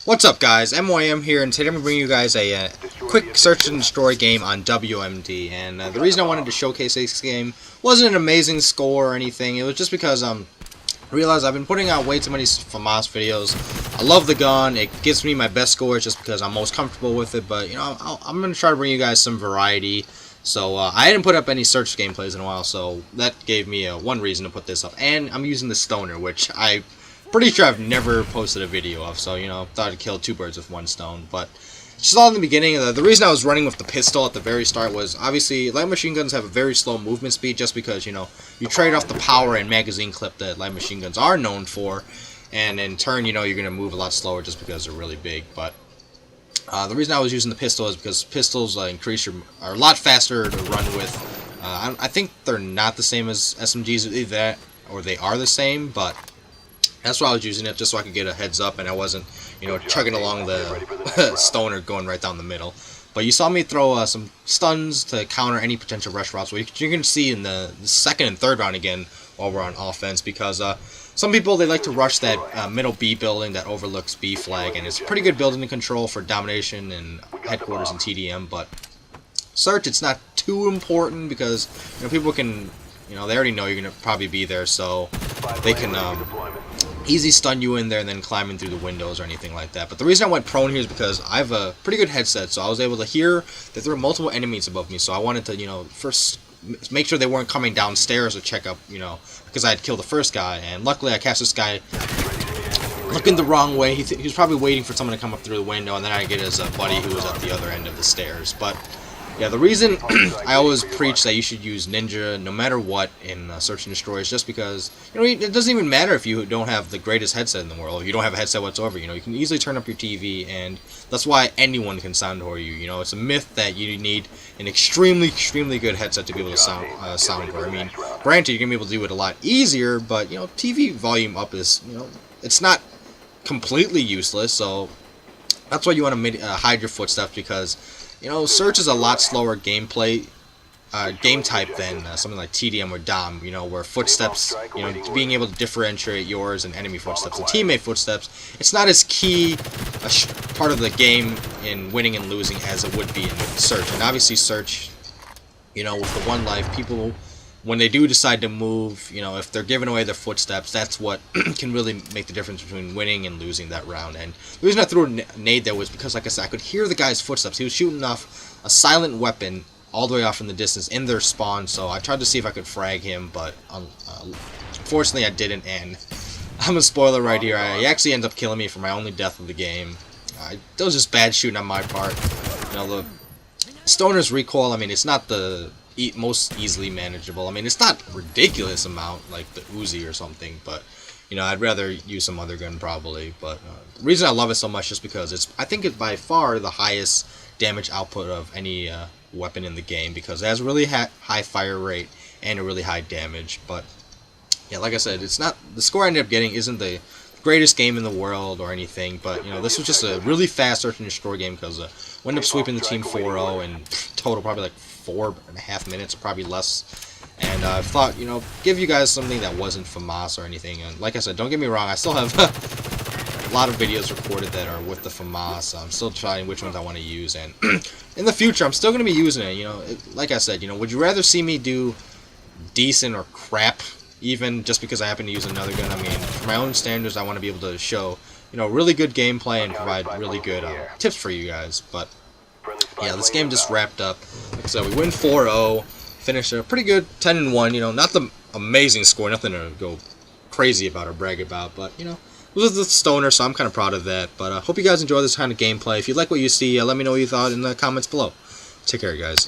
What's up, guys? MYM here, and today I'm going to bring you guys a quick search and destroy game on WMD. And the reason I wanted to showcase this game wasn't an amazing score or anything. It was just because I realized I've been putting out way too many FAMAS videos. I love the gun. It gives me my best scores just because I'm most comfortable with it. But, you know, I'm going to try to bring you guys some variety. So I hadn't put up any search gameplays in a while, so that gave me one reason to put this up. And I'm using the Stoner, which I'm pretty sure I've never posted a video of, so, you know, thought I'd kill two birds with one stone. But just all in the beginning, the reason I was running with the pistol at the very start was, obviously, light machine guns have a very slow movement speed just because, you know, you trade off the power and magazine clip that light machine guns are known for, and in turn, you know, you're going to move a lot slower just because they're really big. But the reason I was using the pistol is because pistols are a lot faster to run with. I think they're not the same as SMGs, either that or they are the same, but that's why I was using it, just so I could get a heads up and I wasn't, you know, chugging along the Stoner going right down the middle. But you saw me throw some stuns to counter any potential rush routes, which you can see in the second and third round again while we're on offense, because some people, they like to rush that middle B building that overlooks B flag, and it's a pretty good building to control for domination and headquarters and TDM. But search, it's not too important because, you know, people can, you know, they already know you're going to probably be there, so they can easy stun you in there and then climbing through the windows or anything like that. But the reason I went prone here is because I have a pretty good headset, so I was able to hear that there were multiple enemies above me, so I wanted to, you know, first make sure they weren't coming downstairs to check up, you know, because I had killed the first guy, and luckily I catch this guy looking the wrong way. He was probably waiting for someone to come up through the window, and then I get his buddy who was at the other end of the stairs. But yeah, the reason I always preach that you should use Ninja no matter what in Search and Destroy is just because, you know, it doesn't even matter if you don't have the greatest headset in the world. If you don't have a headset whatsoever, you know, you can easily turn up your TV, and that's why anyone can sound whore you. You know, it's a myth that you need an extremely good headset to be able to sound whore. I mean, granted, you're going to be able to do it a lot easier, but, you know, TV volume up is, you know, it's not completely useless, so that's why you want to hide your footsteps, because, you know, Search is a lot slower game type than something like TDM or Dom, you know, where footsteps, you know, being able to differentiate yours and enemy footsteps and teammate footsteps, it's not as key a part of the game in winning and losing as it would be in Search. And obviously Search, you know, with the one life, people, when they do decide to move, you know, if they're giving away their footsteps, that's what can really make the difference between winning and losing that round. And the reason I threw a nade there was because, like I said, I could hear the guy's footsteps. He was shooting off a silent weapon all the way off in the distance in their spawn, so I tried to see if I could frag him, but unfortunately I didn't, and I'm a spoiler right here. He actually ended up killing me for my only death of the game. That was just bad shooting on my part. You know, the Stoner's recoil, I mean, it's not the most easily manageable. I mean, it's not a ridiculous amount like the Uzi or something, but, you know, I'd rather use some other gun probably. But the reason I love it so much is because I think it's by far the highest damage output of any weapon in the game, because it has a really high fire rate and a really high damage. But yeah, like I said, it's not, the score I ended up getting isn't the greatest game in the world or anything, but, you know, this was just a really fast search and destroy game, because we ended up sweeping the team 4-0 in total, probably like 4.5 minutes, or probably less. And I thought, you know, give you guys something that wasn't FAMAS or anything. And like I said, don't get me wrong, I still have a lot of videos recorded that are with the FAMAS. I'm still trying which ones I want to use, and in the future I'm still going to be using it. You know, like I said, you know, would you rather see me do decent or crap, even just because I happen to use another gun? I mean, for my own standards, I want to be able to show, you know, really good gameplay and provide really good tips for you guys. But yeah, this game just wrapped up. Like I said, we win 4-0, finished a pretty good 10-1. You know, not the amazing score, nothing to go crazy about or brag about, but, you know, it was the Stoner, so I'm kind of proud of that. But I hope you guys enjoy this kind of gameplay. If you like what you see, let me know what you thought in the comments below. Take care, guys.